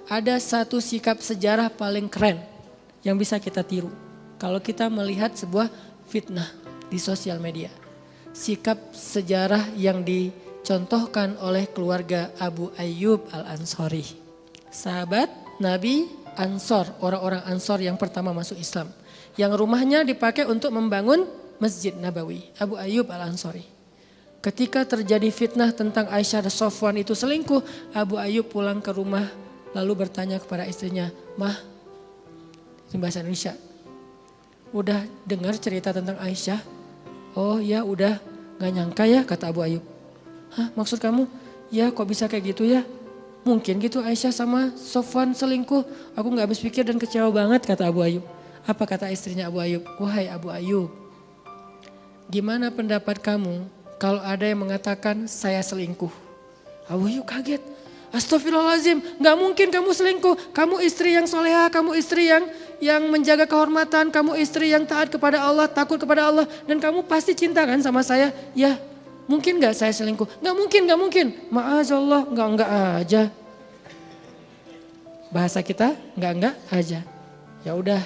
ada satu sikap sejarah paling keren yang bisa kita tiru. Kalau kita melihat sebuah fitnah di sosial media. Sikap sejarah yang dicontohkan oleh keluarga Abu Ayyub Al-Ansari. Sahabat Nabi Ansor, orang-orang Ansor yang pertama masuk Islam. Yang rumahnya dipakai untuk membangun Masjid Nabawi, Abu Ayyub Al-Ansari. Ketika terjadi fitnah tentang Aisyah dan Sofwan itu selingkuh, Abu Ayyub pulang ke rumah lalu bertanya kepada istrinya, "Mah," ini bahasa Indonesia, "udah dengar cerita tentang Aisyah?" "Oh ya udah, gak nyangka ya," kata Abu Ayyub. "Hah, maksud kamu? Ya kok bisa kayak gitu ya? Mungkin gitu Aisyah sama Sofwan selingkuh. Aku gak habis pikir dan kecewa banget," kata Abu Ayyub. Apa kata istrinya Abu Ayyub? "Wahai Abu Ayyub, gimana pendapat kamu kalau ada yang mengatakan saya selingkuh?" Abu Ayyub kaget. "Astagfirullahaladzim, gak mungkin kamu selingkuh. Kamu istri yang soleha, kamu istri yang menjaga kehormatan, kamu istri yang taat kepada Allah, takut kepada Allah. Dan kamu pasti cinta kan sama saya? Ya, mungkin gak saya selingkuh?" "Gak mungkin, gak mungkin." "Ma'azallah, enggak aja." Bahasa kita enggak aja. Ya udah,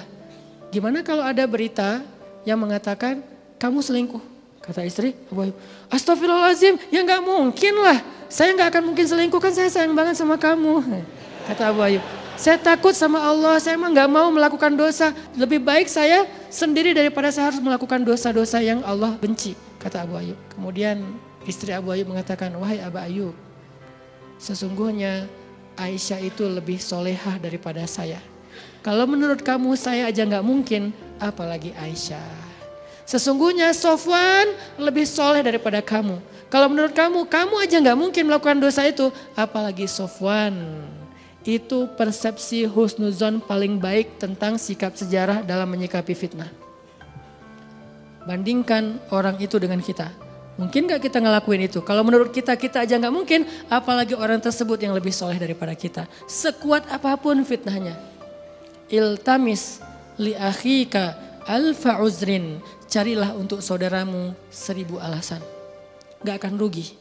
gimana kalau ada berita yang mengatakan kamu selingkuh? Kata istri Abu Ayyub, "Astagfirullahaladzim, ya gak mungkin lah. Saya gak akan mungkin selingkuh, kan saya sayang banget sama kamu." Kata Abu Ayyub, "Saya takut sama Allah, saya emang gak mau melakukan dosa. Lebih baik saya sendiri daripada saya harus melakukan dosa-dosa yang Allah benci." Kata Abu Ayyub. Kemudian istri Abu Ayyub mengatakan, "Wahai Abu Ayyub, sesungguhnya Aisyah itu lebih solehah daripada saya. Kalau menurut kamu saya aja gak mungkin, apalagi Aisyah. Sesungguhnya Sofwan lebih soleh daripada kamu. Kalau menurut kamu, kamu aja gak mungkin melakukan dosa itu, apalagi Sofwan." Itu persepsi husnuzon paling baik tentang sikap sejarah dalam menyikapi fitnah. Bandingkan orang itu dengan kita. Mungkin gak kita ngelakuin itu? Kalau menurut kita, kita aja gak mungkin, apalagi orang tersebut yang lebih soleh daripada kita. Sekuat apapun fitnahnya. Iltamis li akhika alfa uzrin. Carilah untuk saudaramu 1000 alasan. Gak akan rugi.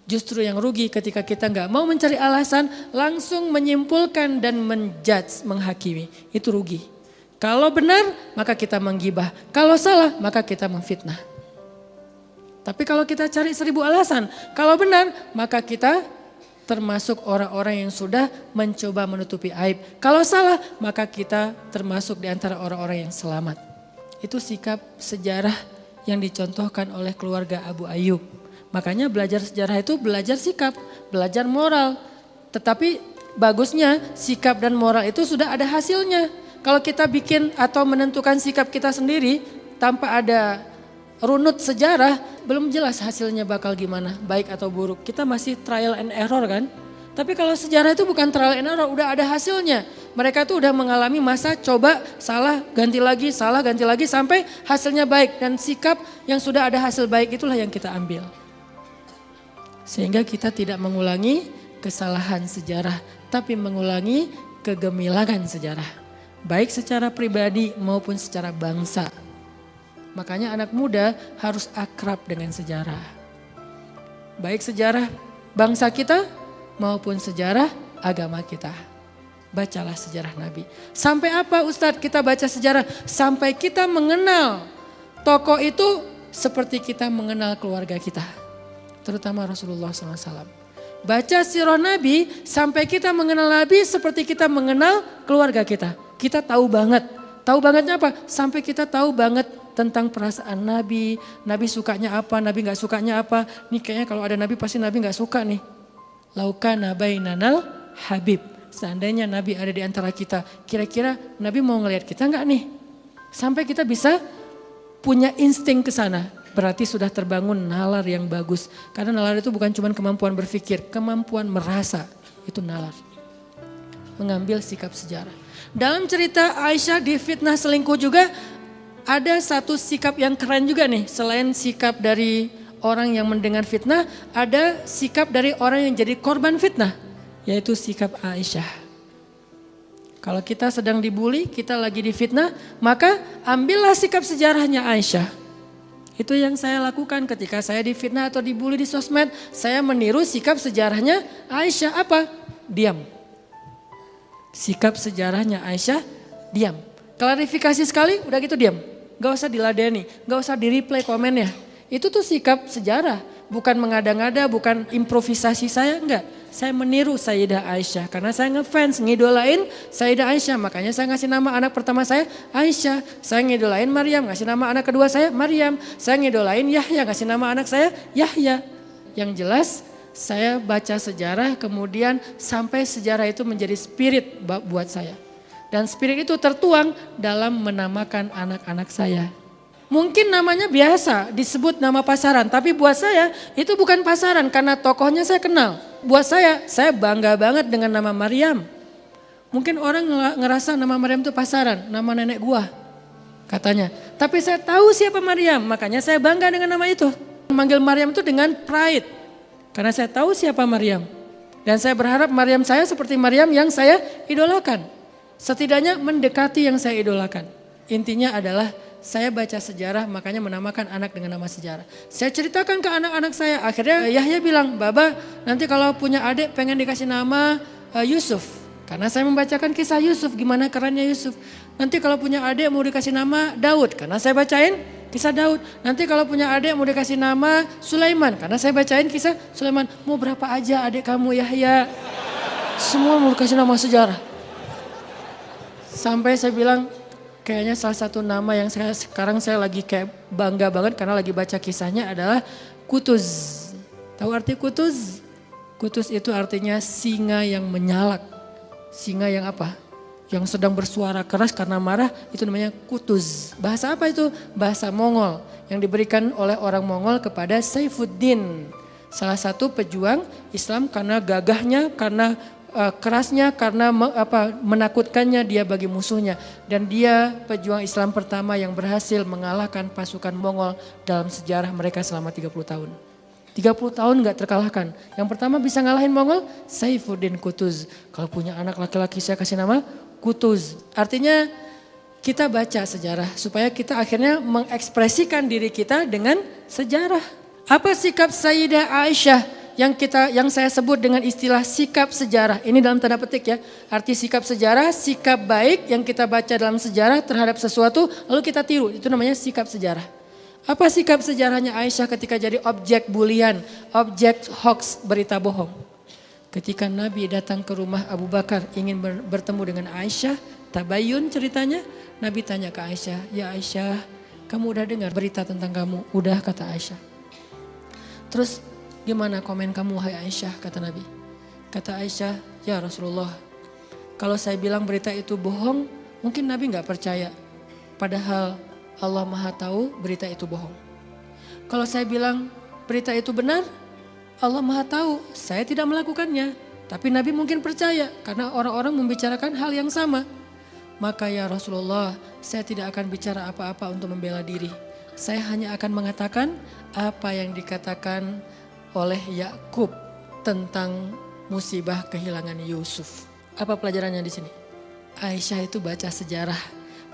Justru yang rugi ketika kita gak mau mencari alasan, langsung menyimpulkan dan menjudge, menghakimi. Itu rugi. Kalau benar, maka kita menggibah. Kalau salah, maka kita memfitnah. Tapi kalau kita cari 1000 alasan, kalau benar, maka kita termasuk orang-orang yang sudah mencoba menutupi aib. Kalau salah, maka kita termasuk di antara orang-orang yang selamat. Itu sikap sejarah yang dicontohkan oleh keluarga Abu Ayyub. Makanya belajar sejarah itu belajar sikap, belajar moral. Tetapi bagusnya sikap dan moral itu sudah ada hasilnya. Kalau kita bikin atau menentukan sikap kita sendiri tanpa ada runut sejarah, belum jelas hasilnya bakal gimana, baik atau buruk. Kita masih trial and error kan. Tapi kalau sejarah itu bukan trial and error, udah ada hasilnya. Mereka tuh udah mengalami masa coba, salah, ganti lagi, sampai hasilnya baik. Dan sikap yang sudah ada hasil baik itulah yang kita ambil. Sehingga kita tidak mengulangi kesalahan sejarah, tapi mengulangi kegemilangan sejarah. Baik secara pribadi maupun secara bangsa. Makanya anak muda harus akrab dengan sejarah. Baik sejarah bangsa kita maupun sejarah agama kita. Bacalah sejarah Nabi. Sampai apa Ustadz kita baca sejarah? Sampai kita mengenal tokoh itu seperti kita mengenal keluarga kita. Terutama Rasulullah SAW. Baca sirah Nabi sampai kita mengenal Nabi seperti kita mengenal keluarga kita. Kita tahu banget. Tahu bangetnya apa? Sampai kita tahu banget tentang perasaan Nabi. Nabi sukanya apa, Nabi gak sukanya apa. Nih kayaknya kalau ada Nabi pasti Nabi gak suka nih. Laukana bainanal habib. Seandainya Nabi ada di antara kita, kira-kira Nabi mau ngelihat kita enggak nih? Sampai kita bisa punya insting ke sana. Berarti sudah terbangun nalar yang bagus. Karena nalar itu bukan cuma kemampuan berpikir, kemampuan merasa. Itu nalar. Mengambil sikap sejarah. Dalam cerita Aisyah di fitnah selingkuh juga ada satu sikap yang keren juga nih. Selain sikap dari orang yang mendengar fitnah, ada sikap dari orang yang jadi korban fitnah, yaitu sikap Aisyah. Kalau kita sedang dibully, kita lagi difitnah, maka ambillah sikap sejarahnya Aisyah. Itu yang saya lakukan ketika saya difitnah atau dibully di sosmed, saya meniru sikap sejarahnya Aisyah. Apa? Diam. Sikap sejarahnya Aisyah, diam. Klarifikasi sekali, udah gitu diam. Gak usah diladeni, gak usah di-replay komennya. Itu tuh sikap sejarah, bukan mengada-ngada, bukan improvisasi saya, enggak. Saya meniru Sayyidah Aisyah karena saya ngefans, ngidolain Sayyidah Aisyah. Makanya saya ngasih nama anak pertama saya Aisyah. Saya ngidolain Maryam, ngasih nama anak kedua saya Maryam. Saya ngidolain Yahya, ngasih nama anak saya Yahya. Yang jelas saya baca sejarah kemudian sampai sejarah itu menjadi spirit buat saya. Dan spirit itu tertuang dalam menamakan anak-anak saya. Mungkin namanya biasa disebut nama pasaran, tapi buat saya itu bukan pasaran karena tokohnya saya kenal. Buat saya bangga banget dengan nama Maryam. Mungkin orang ngerasa nama Maryam itu pasaran, nama nenek gua katanya. Tapi saya tahu siapa Maryam, makanya saya bangga dengan nama itu. Memanggil Maryam itu dengan pride, karena saya tahu siapa Maryam. Dan saya berharap Maryam saya seperti Maryam yang saya idolakan. Setidaknya mendekati yang saya idolakan. Intinya adalah saya baca sejarah, makanya menamakan anak dengan nama sejarah. Saya ceritakan ke anak-anak saya, akhirnya Yahya bilang, Baba nanti kalau punya adik pengen dikasih nama Yusuf. Karena saya membacakan kisah Yusuf, gimana kerennya Yusuf. Nanti kalau punya adik mau dikasih nama Daud, karena saya bacain kisah Daud. Nanti kalau punya adik mau dikasih nama Sulaiman, karena saya bacain kisah Sulaiman. Mau berapa aja adik kamu Yahya, semua mau dikasih nama sejarah. Sampai saya bilang, kayaknya salah satu nama yang sekarang saya lagi kayak bangga banget karena lagi baca kisahnya adalah Kutuz. Tahu arti Kutuz? Kutuz itu artinya singa yang menyalak. Singa yang apa? Yang sedang bersuara keras karena marah, itu namanya Kutuz. Bahasa apa itu? Bahasa Mongol yang diberikan oleh orang Mongol kepada Saifuddin. Salah satu pejuang Islam karena gagahnya, karena kerasnya, karena menakutkannya dia bagi musuhnya. Dan dia pejuang Islam pertama yang berhasil mengalahkan pasukan Mongol dalam sejarah mereka selama 30 tahun. 30 tahun gak terkalahkan. Yang pertama bisa ngalahin Mongol, Saifuddin Kutuz. Kalau punya anak laki-laki saya kasih nama Kutuz. Artinya kita baca sejarah supaya kita akhirnya mengekspresikan diri kita dengan sejarah. Apa sikap Sayyidah Aisyah yang saya sebut dengan istilah sikap sejarah. Ini dalam tanda petik ya. Arti sikap sejarah, sikap baik yang kita baca dalam sejarah terhadap sesuatu lalu kita tiru. Itu namanya sikap sejarah. Apa sikap sejarahnya Aisyah ketika jadi objek bulian, objek hoax, berita bohong? Ketika Nabi datang ke rumah Abu Bakar ingin bertemu dengan Aisyah, tabayun ceritanya, Nabi tanya ke Aisyah, ya Aisyah, kamu udah dengar berita tentang kamu? Udah, kata Aisyah. Terus gimana komen kamu wahai Aisyah, kata Nabi. Kata Aisyah, ya Rasulullah, kalau saya bilang berita itu bohong, mungkin Nabi gak percaya. Padahal Allah Maha tahu berita itu bohong. Kalau saya bilang berita itu benar, Allah Maha tahu saya tidak melakukannya. Tapi Nabi mungkin percaya karena orang-orang membicarakan hal yang sama. Maka ya Rasulullah, saya tidak akan bicara apa-apa untuk membela diri. Saya hanya akan mengatakan apa yang dikatakan oleh Yakub tentang musibah kehilangan Yusuf. Apa pelajarannya di sini? Aisyah itu baca sejarah.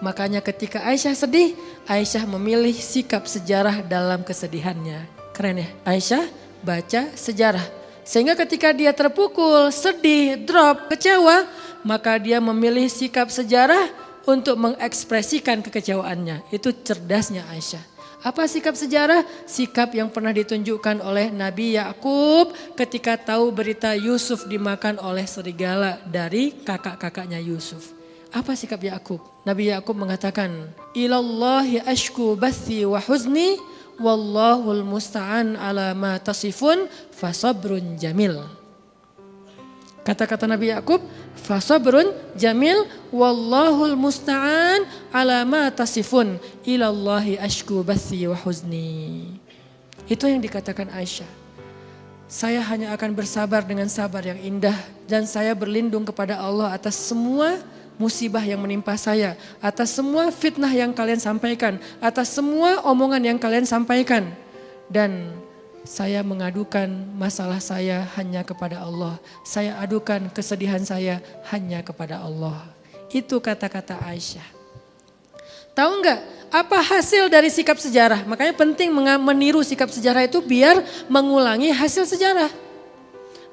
Makanya ketika Aisyah sedih, Aisyah memilih sikap sejarah dalam kesedihannya. Keren ya? Aisyah baca sejarah. Sehingga ketika dia terpukul, sedih, drop, kecewa, maka dia memilih sikap sejarah untuk mengekspresikan kekecewaannya. Itu cerdasnya Aisyah. Apa sikap sejarah? Sikap yang pernah ditunjukkan oleh Nabi Yakub ketika tahu berita Yusuf dimakan oleh serigala dari kakak-kakaknya Yusuf. Apa sikap Yakub? Nabi Yakub mengatakan, ilallahi ashku bathi wa huzni wallahul musta'an ala ma tasifun fasabrun jamil. Kata-kata Nabi Yakub, fasabrun jamil wallahul musta'an ala ma tasifun ilallahi ashku bathi wa huzni. Itu yang dikatakan Aisyah. Saya hanya akan bersabar dengan sabar yang indah dan saya berlindung kepada Allah atas semua musibah yang menimpa saya, atas semua fitnah yang kalian sampaikan, atas semua omongan yang kalian sampaikan. Dan saya mengadukan masalah saya hanya kepada Allah. Saya adukan kesedihan saya hanya kepada Allah. Itu kata-kata Aisyah. Tahu enggak apa hasil dari sikap sejarah? Makanya penting meniru sikap sejarah itu biar mengulangi hasil sejarah.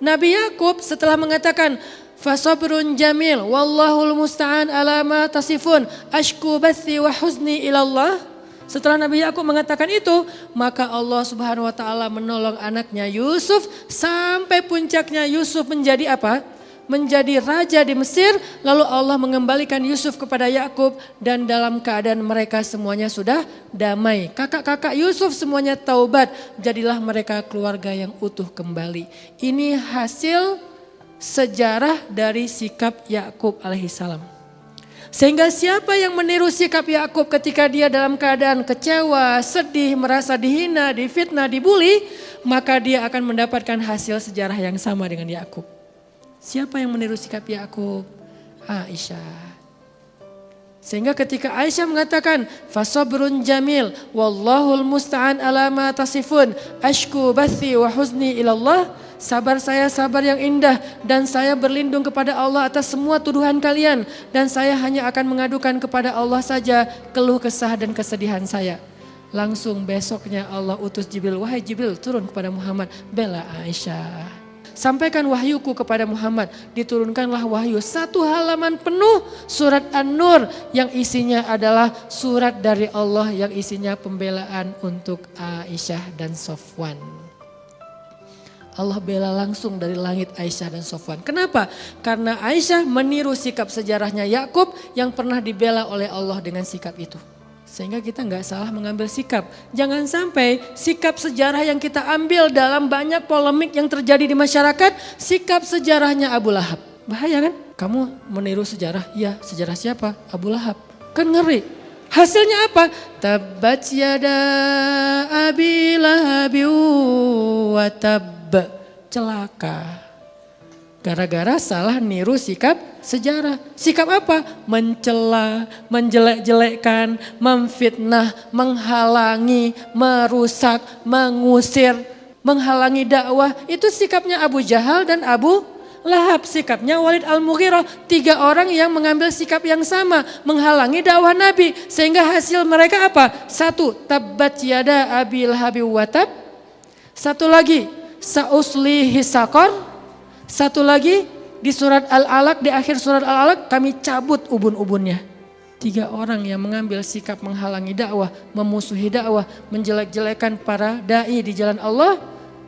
Nabi Yakub setelah mengatakan Fasabrun jamil, wallahul musta'an ala ma tasifun, ashku bathi wa huzni ilallah. Setelah Nabi Yakub mengatakan itu, maka Allah Subhanahu wa taala menolong anaknya Yusuf sampai puncaknya Yusuf menjadi apa? Menjadi raja di Mesir, lalu Allah mengembalikan Yusuf kepada Yakub dan dalam keadaan mereka semuanya sudah damai. Kakak-kakak Yusuf semuanya taubat, jadilah mereka keluarga yang utuh kembali. Ini hasil sejarah dari sikap Yakub alaihissalam. Sehingga siapa yang meniru sikap Yakub ketika dia dalam keadaan kecewa, sedih, merasa dihina, difitnah, dibully, maka dia akan mendapatkan hasil sejarah yang sama dengan Yakub. Siapa yang meniru sikap Yakub? Aisyah. Sehingga ketika Aisyah mengatakan fasabrun jamil wallahul musta'an ala ma tasifun ashku bathi wa huzni ilallah, sabar saya sabar yang indah dan saya berlindung kepada Allah atas semua tuduhan kalian dan saya hanya akan mengadukan kepada Allah saja keluh kesah dan kesedihan saya. Langsung besoknya Allah utus Jibril, wahai Jibril turun kepada Muhammad, bela Aisyah. Sampaikan wahyuku kepada Muhammad, diturunkanlah wahyu 1 halaman penuh surat An-Nur yang isinya adalah surat dari Allah yang isinya pembelaan untuk Aisyah dan Sofwan. Allah bela langsung dari langit Aisyah dan Sofwan. Kenapa? Karena Aisyah meniru sikap sejarahnya Yakub yang pernah dibela oleh Allah dengan sikap itu. Sehingga kita nggak salah mengambil sikap. Jangan sampai sikap sejarah yang kita ambil dalam banyak polemik yang terjadi di masyarakat, sikap sejarahnya Abu Lahab. Bahaya kan? Kamu meniru sejarah, ya sejarah siapa? Abu Lahab. Kan ngeri. Hasilnya apa? Tabbat yada abi lahabi wa tab. Celaka. Gara-gara salah niru sikap sejarah. Sikap apa? Mencela, menjelek-jelekkan, memfitnah, menghalangi, merusak, mengusir, menghalangi dakwah. Itu sikapnya Abu Jahal dan Abu Lahab. Sikapnya Walid Al-Mughirah. 3 orang yang mengambil sikap yang sama. Menghalangi dakwah Nabi. Sehingga hasil mereka apa? 1. Tabbat yada abi lahabi wa tab. 1 lagi. Sa'uslihi saqar. 1 lagi di surat Al-Alaq, di akhir surat Al-Alaq kami cabut ubun-ubunnya. 3 orang yang mengambil sikap menghalangi dakwah, memusuhi dakwah, menjelek-jelekan para da'i di jalan Allah.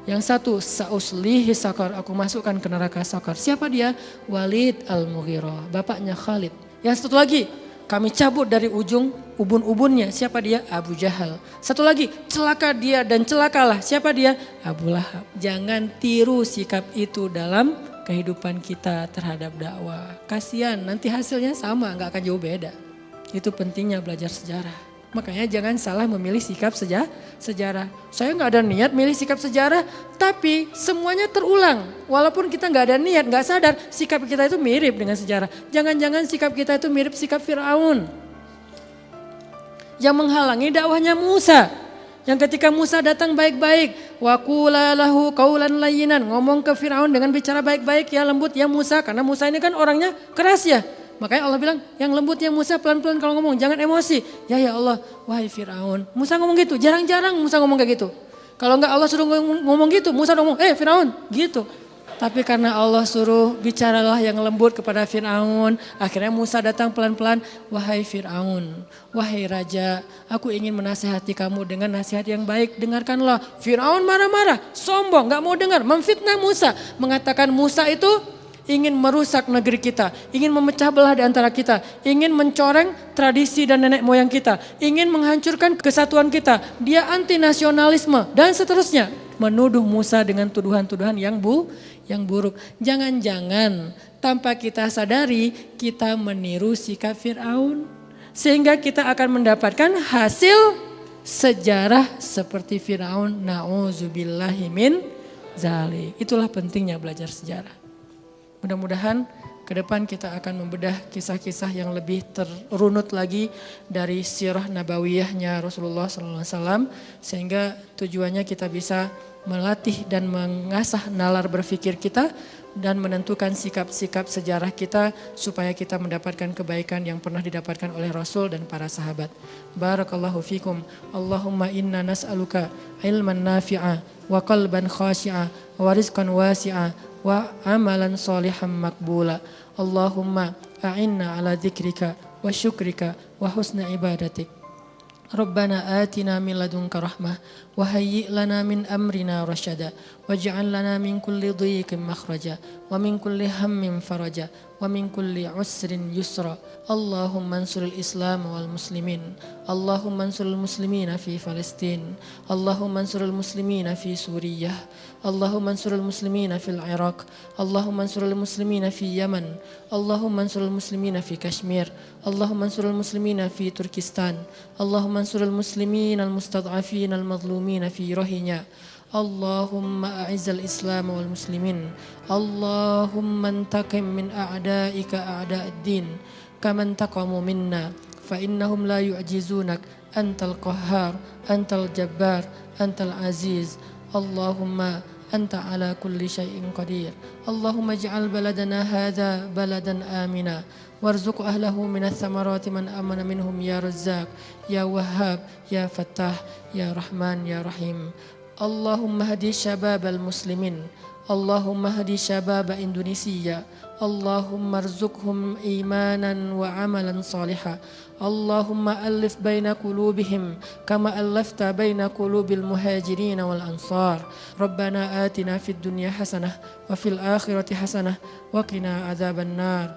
Yang 1, sa'uslihi saqar, aku masukkan ke neraka saqar. Siapa dia? Walid Al-Mughirah, bapaknya Khalid. Yang 1 lagi, kami cabut dari ujung ubun-ubunnya. Siapa dia? Abu Jahal. 1 lagi, celaka dia dan celakalah. Siapa dia? Abu Lahab. Jangan tiru sikap itu dalam kehidupan kita terhadap dakwah. Kasihan, nanti hasilnya sama, gak akan jauh beda. Itu pentingnya belajar sejarah. Makanya jangan salah memilih sikap sejarah. Saya gak ada niat milih sikap sejarah, tapi semuanya terulang. Walaupun kita gak ada niat, gak sadar, sikap kita itu mirip dengan sejarah. Jangan-jangan sikap kita itu mirip sikap Fir'aun. Yang menghalangi dakwahnya Musa. Yang ketika Musa datang baik-baik. Wa qula lahu qawlan layyinan. Ngomong ke Fir'aun dengan bicara baik-baik, ya lembut ya Musa. Karena Musa ini kan orangnya keras ya. Makanya Allah bilang, yang lembutnya Musa pelan-pelan kalau ngomong, jangan emosi. Ya Allah, wahai Fir'aun. Musa ngomong gitu, jarang-jarang Musa ngomong kayak gitu. Kalau enggak Allah suruh ngomong gitu, Musa ngomong, Fir'aun, gitu. Tapi karena Allah suruh bicaralah yang lembut kepada Fir'aun. Akhirnya Musa datang pelan-pelan, wahai Fir'aun, wahai Raja, aku ingin menasihati kamu dengan nasihat yang baik. Dengarkanlah. Fir'aun marah-marah, sombong, gak mau dengar, memfitnah Musa. Mengatakan Musa itu ingin merusak negeri kita, ingin memecah belah di antara kita, ingin mencoreng tradisi dan nenek moyang kita, ingin menghancurkan kesatuan kita, dia anti nasionalisme dan seterusnya. Menuduh Musa dengan tuduhan-tuduhan yang buruk. Jangan-jangan tanpa kita sadari kita meniru sikap Fir'aun. Sehingga kita akan mendapatkan hasil sejarah seperti Fir'aun. Na'udzubillahi min zalik. Itulah pentingnya belajar sejarah. Mudah-mudahan ke depan kita akan membedah kisah-kisah yang lebih terunut lagi dari sirah nabawiyahnya Rasulullah SAW. Sehingga tujuannya kita bisa melatih dan mengasah nalar berpikir kita dan menentukan sikap-sikap sejarah kita supaya kita mendapatkan kebaikan yang pernah didapatkan oleh Rasul dan para sahabat. Barakallahu fikum. Allahumma inna nas'aluka ilman nafi'a wa qalban khashi'a wa rizqan wasi'a وعملا صالحا مقبولا. اللهم أعنا على ذكرك وشكرك وحسن عبادتك. ربنا آتنا من لدنك رحمة وهيئ لنا من أمرنا رشدا واجعل لنا من كل ضيق مخرجا ومن كل هم فرجا ومن كل عسر يسرا. اللهم انصر الإسلام والمسلمين. اللهم انصر المسلمين في فلسطين. اللهم انصر المسلمين في سوريا. اللهم انصر المسلمين في العراق. اللهم انصر المسلمين في يمن. اللهم انصر المسلمين في كشمير. اللهم انصر المسلمين في تركستان. اللهم انصر المسلمين المستضعفين المظلومين في روهينيا. اللهم أعز الإسلام والمسلمين. اللهم انتقم من أعدائك أعداء الدين كما انتقموا منا فإنهم لا يعجزونك. أنت القهار، أنت الجبار، أنت العزيز. اللهم أنت على كل شيء قدير. اللهم اجعل بلدنا هذا بلدا آمنا وارزق أهله من الثمرات من آمن منهم يا رزاق يا وهاب يا فتاح يا رحمن يا رحيم. اللهم اهد شباب المسلمين. اللهم اهد شباب إندونيسيا. اللهم ارزقهم إيمانا وعملا صالحا. اللهم ألف بين قلوبهم كما ألفت بين قلوب المهاجرين والأنصار. ربنا آتنا في الدنيا حسنة وفي الآخرة حسنة وقنا عذاب النار.